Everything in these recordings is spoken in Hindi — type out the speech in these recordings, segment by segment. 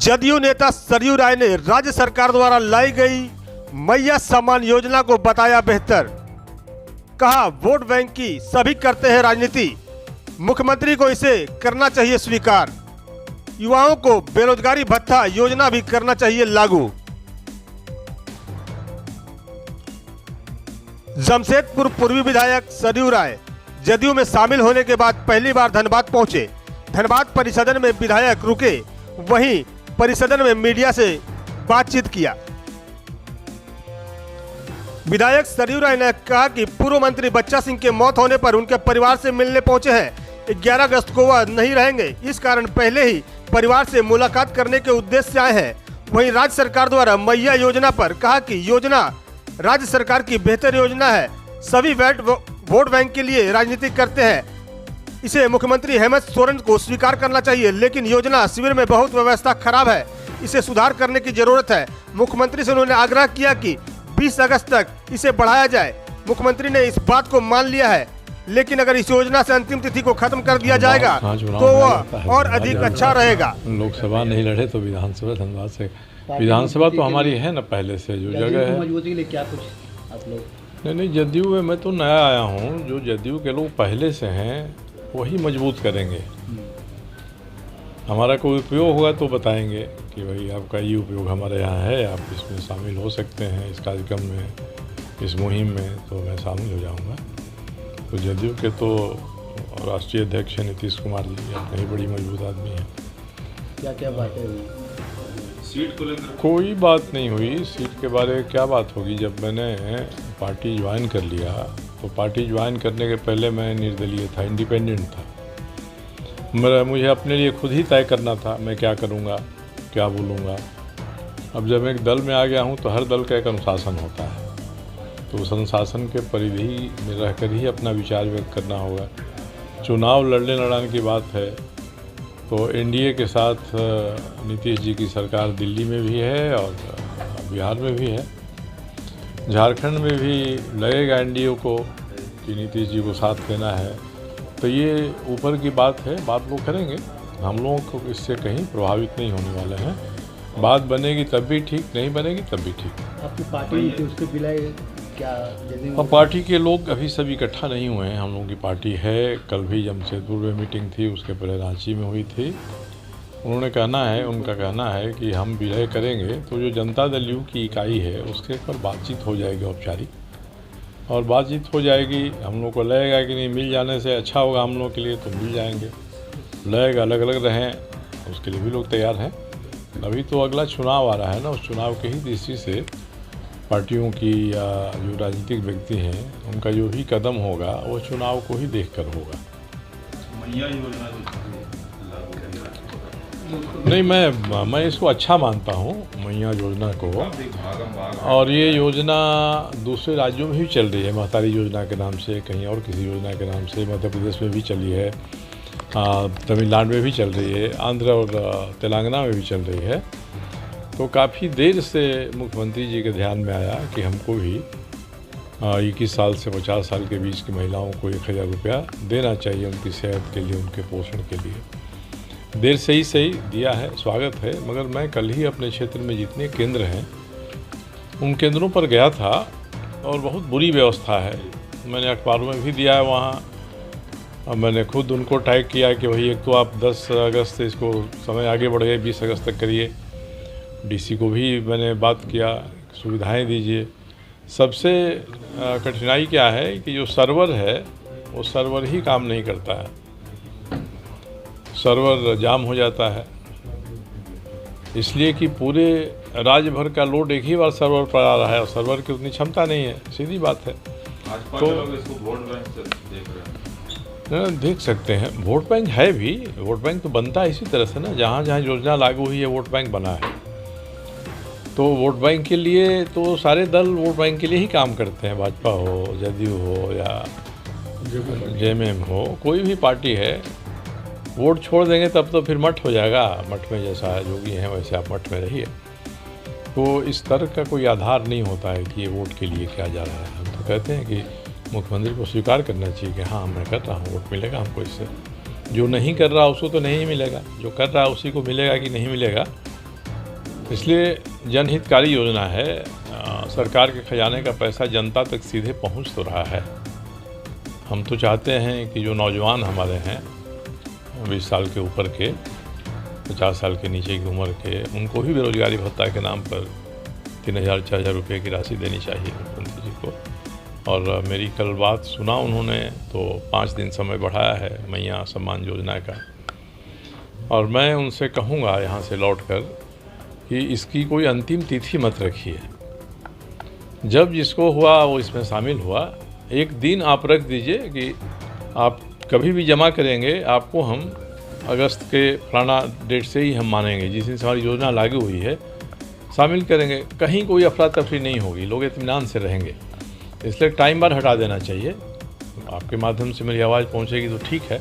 जदयू नेता सरयू राय ने राज्य सरकार द्वारा लाई गई मैया सम्मान योजना को बताया बेहतर। कहा, वोट बैंक की सभी करते हैं राजनीति, मुख्यमंत्री को इसे करना चाहिए स्वीकार। युवाओं को बेरोजगारी भत्ता योजना भी करना चाहिए लागू। जमशेदपुर पूर्वी विधायक सरयू राय जदयू में शामिल होने के बाद पहली बार धनबाद पहुंचे। धनबाद परिसदन में विधायक रुके, वहीं परिसदन में मीडिया से बातचीत किया। विधायक सरयू राय ने कहा कि पूर्व मंत्री बच्चा सिंह के मौत होने पर उनके परिवार से मिलने पहुंचे हैं। 11 अगस्त को वह नहीं रहेंगे, इस कारण पहले ही परिवार से मुलाकात करने के उद्देश्य से आए हैं। वहीं राज्य सरकार द्वारा मैया योजना पर कहा कि योजना राज्य सरकार की बेहतर योजना है, सभी वोट बैंक के लिए राजनीति करते हैं, इसे मुख्यमंत्री हेमंत सोरेन को स्वीकार करना चाहिए। लेकिन योजना शिविर में बहुत व्यवस्था खराब है, इसे सुधार करने की जरूरत है। मुख्यमंत्री से उन्होंने आग्रह किया कि 20 अगस्त तक इसे बढ़ाया जाए। मुख्यमंत्री ने इस बात को मान लिया है, लेकिन अगर इस योजना से अंतिम तिथि को खत्म कर दिया जाएगा तो वह और अधिक अच्छा रहेगा। लोकसभा नहीं लड़े तो विधानसभा धनबाद से, विधानसभा तो हमारी है ना पहले से जो जगह है। मजबूती के लिए क्या कुछ आप लोग? नहीं, जदयू में मैं तो नया आया हूँ, जो जदयू के लोग पहले से हैं वही मजबूत करेंगे। हमारा कोई उपयोग होगा तो बताएंगे कि भाई आपका ये उपयोग हमारे यहाँ है, आप इसमें शामिल हो सकते हैं, इस कार्यक्रम में, इस मुहिम में, तो मैं शामिल हो जाऊँगा। तो जदयू के तो राष्ट्रीय अध्यक्ष नीतीश कुमार जी अपने ही बड़ी मजबूत आदमी हैं। क्या क्या बातें हुई? सीट को लेकर कोई बात नहीं हुई। सीट के बारे में क्या बात होगी? जब मैंने पार्टी ज्वाइन कर लिया तो पार्टी ज्वाइन करने के पहले मैं निर्दलीय था, इंडिपेंडेंट था। मुझे अपने लिए खुद ही तय करना था मैं क्या करूँगा, क्या बोलूँगा। अब जब एक दल में आ गया हूँ तो हर दल का एक अनुशासन होता है, तो उस अनुशासन के परिधि में रहकर ही अपना विचार व्यक्त करना होगा। चुनाव लड़ने लड़ाने की बात है तो एनडीए के साथ नीतीश जी की सरकार दिल्ली में भी है और बिहार में भी है, झारखंड में भी लगेगा एनडीए को कि नीतीश जी को साथ देना है। तो ये ऊपर की बात है, बात लोग करेंगे, हम लोगों को इससे कहीं प्रभावित नहीं होने वाले हैं। बात बनेगी तब भी ठीक, नहीं बनेगी तब भी ठीक। आपकी पार्टी थी उसके बिलाए क्या? और पार्टी के लोग अभी सब इकट्ठा नहीं हुए हैं। हम लोगों की पार्टी है, कल भी जमशेदपुर में मीटिंग थी, उसके पहले रांची में हुई थी। उन्होंने कहना है, उनका कहना है कि हम विलय करेंगे तो जो जनता दल यू की इकाई है उसके पर बातचीत हो जाएगी औपचारिक, और बातचीत हो जाएगी। हम लोग को लगेगा कि नहीं मिल जाने से अच्छा होगा हम लोग के लिए तो मिल जाएंगे, लगेगा अलग अलग रहें उसके लिए भी लोग तैयार हैं। अभी तो अगला चुनाव आ रहा है ना, उस चुनाव के ही दृष्टि से पार्टियों की या जो राजनीतिक व्यक्ति हैं उनका जो भी कदम होगा वो चुनाव को ही देखकर होगा। मैया योजना नहीं, मैं इसको अच्छा मानता हूँ मैया योजना को, और ये योजना दूसरे राज्यों में भी चल रही है। महतारी योजना के नाम से, कहीं और किसी योजना के नाम से मध्य प्रदेश में भी चली है, तमिलनाडु में भी चल रही है, आंध्र और तेलंगाना में भी चल रही है। तो काफ़ी देर से मुख्यमंत्री जी के ध्यान में आया कि हमको भी 21 साल से 50 साल के बीच की महिलाओं को 1000 रुपया देना चाहिए उनकी सेहत के लिए, उनके पोषण के लिए। देर से ही सही दिया है, स्वागत है। मगर मैं कल ही अपने क्षेत्र में जितने केंद्र हैं उन केंद्रों पर गया था और बहुत बुरी व्यवस्था है। मैंने अखबारों में भी दिया है वहाँ, और मैंने खुद उनको टैग किया कि भाई एक तो आप 10 अगस्त से इसको समय आगे बढ़ गए, 20 अगस्त तक करिए। डीसी को भी मैंने बात किया, सुविधाएं दीजिए। सबसे कठिनाई क्या है कि जो सर्वर है वो सर्वर ही काम नहीं करता है, सर्वर जाम हो जाता है, इसलिए कि पूरे राज्य भर का लोड एक ही बार सर्वर पर आ रहा है और सर्वर की उतनी क्षमता नहीं है, सीधी बात है। तो इसको वोट बैंक से देख सकते हैं, वोट बैंक है भी, वोट बैंक तो बनता है इसी तरह से ना, जहाँ जहाँ योजना लागू हुई है वोट बैंक बना है। तो वोट बैंक के लिए तो सारे दल वोट बैंक के लिए ही काम करते हैं, भाजपा हो, जदयू हो या जेएमएम हो, कोई भी पार्टी है। वोट छोड़ देंगे तब तो फिर मठ हो जाएगा, मठ में जैसा जोगी हैं वैसे आप मठ में रहिए। तो इस तरह का कोई आधार नहीं होता है कि ये वोट के लिए क्या जा रहा है। हम तो कहते हैं कि मुख्यमंत्री को स्वीकार करना चाहिए कि हाँ मैं कर रहा हूँ, वोट मिलेगा हमको इससे। जो नहीं कर रहा उसको तो नहीं मिलेगा, जो कर रहा है उसी को मिलेगा कि नहीं मिलेगा इसलिए जनहितकारी योजना है। सरकार के खजाने का पैसा जनता तक सीधे पहुंच तो रहा है। हम तो चाहते हैं कि जो नौजवान हमारे हैं 20 साल के ऊपर के, 50 साल के नीचे की उम्र के, उनको भी बेरोजगारी भत्ता के नाम पर 3,000-4,000 रुपये की राशि देनी चाहिए मुख्यमंत्री जी को। और मेरी कल बात सुना उन्होंने तो 5 दिन समय बढ़ाया है मैया सम्मान योजना का। और मैं उनसे कहूँगा यहाँ से लौटकर कि इसकी कोई अंतिम तिथि मत रखिए। जब जिसको हुआ वो इसमें शामिल हुआ। एक दिन आप रख दीजिए कि आप कभी भी जमा करेंगे, आपको हम अगस्त के फलाना डेट से ही हम मानेंगे, जिस दिन से हमारी योजना लागू हुई है शामिल करेंगे। कहीं कोई अफरा तफरी नहीं होगी, लोग इत्मीनान से रहेंगे। इसलिए टाइम बार हटा देना चाहिए। आपके माध्यम से मेरी आवाज़ पहुंचेगी तो ठीक है,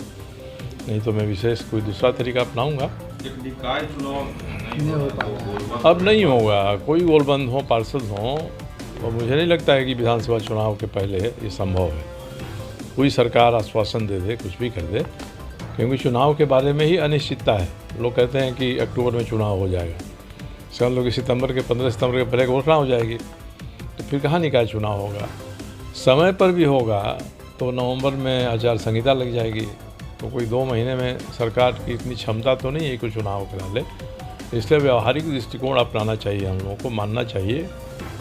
नहीं तो मैं विशेष कोई दूसरा तरीका अपनाऊंगा। अब नहीं होगा, कोई गोलबंद हो, पार्षद हो, और मुझे नहीं लगता है कि विधानसभा चुनाव के पहले ये संभव है। कोई सरकार आश्वासन दे दे, कुछ भी कर दे, क्योंकि चुनाव के बारे में ही अनिश्चितता है। लोग कहते हैं कि अक्टूबर में चुनाव हो जाएगा, समझ लो कि सितंबर के 15 सितंबर के पहले घोषणा हो जाएगी, तो फिर कहाँ निकाय चुनाव होगा। समय पर भी होगा तो नवंबर में आचार संहिता लग जाएगी, तो कोई 2 महीने में सरकार की इतनी क्षमता तो नहीं है कि चुनाव करा ले। इसलिए व्यवहारिक दृष्टिकोण अपनाना चाहिए। हम लोगों को मानना चाहिए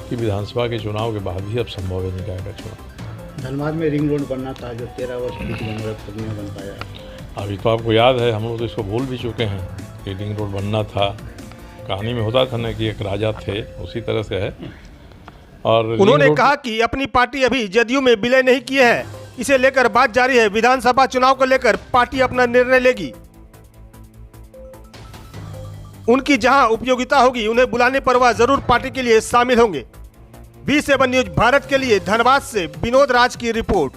कि विधानसभा के चुनाव के बाद ही अब संभव है निकाय का चुनाव। धनबाद में रिंग रोड बनना था जो 13 वर्ष बीत गए तक नहीं बन पाया। अभी तो आपको याद है, हम लोग तो इसको भूल भी चुके हैं कि रिंग रोड बनना था। कहानी में होता था ना कि एक राजा थे, उसी तरह से है। और उन्होंने कहा कि अपनी पार्टी अभी जदयू में विलय नहीं किए है, इसे लेकर बात जारी है। विधानसभा चुनाव को लेकर पार्टी अपना निर्णय लेगी। उनकी जहां उपयोगिता होगी उन्हें बुलाने पर वह जरूर पार्टी के लिए शामिल होंगे। V7 न्यूज भारत के लिए धनबाद से विनोद राज की रिपोर्ट।